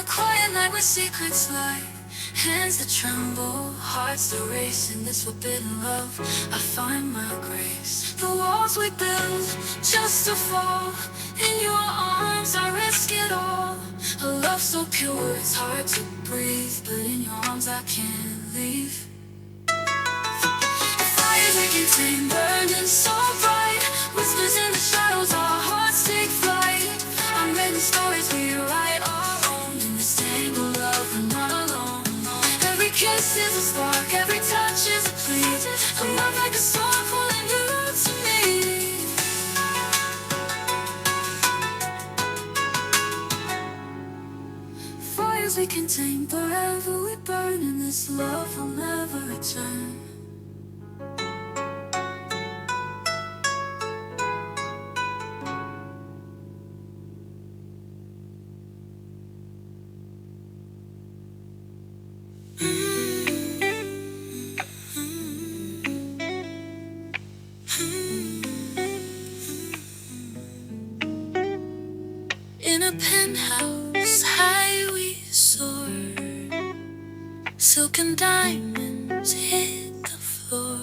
the quiet night where secrets lie. Hands that tremble, hearts that race. In this forbidden love, I find my grace. The walls we build just to fall. In your arms I risk it all. A love so pure it's hard to breathe, but in your arms I can't leave. Fires we can tame, burning so bright. Whispers in the shadows, our hearts take flight. I'm writing stories we write our own. In this tangled love, we're not alone. Every kiss is a spark, every touch is a plea. A love like a song pulling you to me. Fires we can tame, forever we burn. In this love will never return. In a penthouse high we soar. Silken diamonds hit the floor.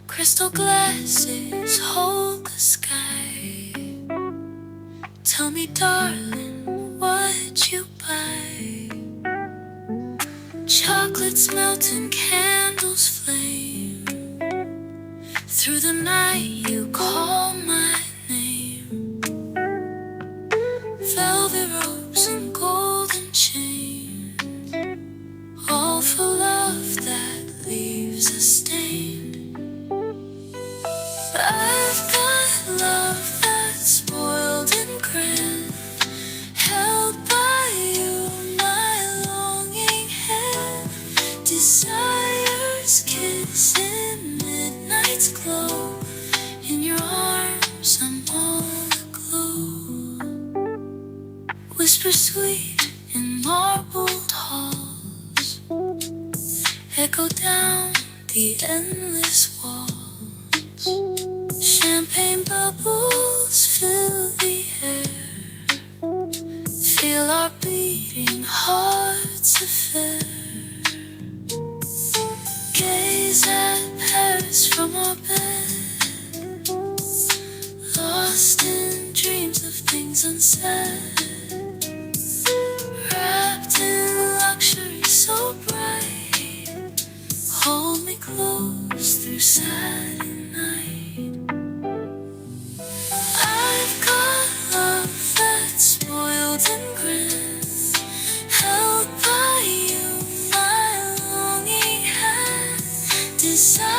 Crystal glasses hold the sky. Tell me, darling, what you buy? Chocolates melt and candles flame. Through the night you call my name. Velvet robes and golden chains, all for love that leaves a stain. I've got love that's spoiled and grand, held by you, my longing hand. Desire's kiss in midnight's glow. In your arms I'm all aglow. Whisper sweet in marbled halls, echo down the endless walls. Champagne bubbles fill the air. Feel our beating hearts affair. Gaze at Paris from our bed, lost in dreams of things unsaid. Wrapped in luxury so bright, hold me close through silent night. I've got love that's spoiled and grand, held by you, my longing hand. Desire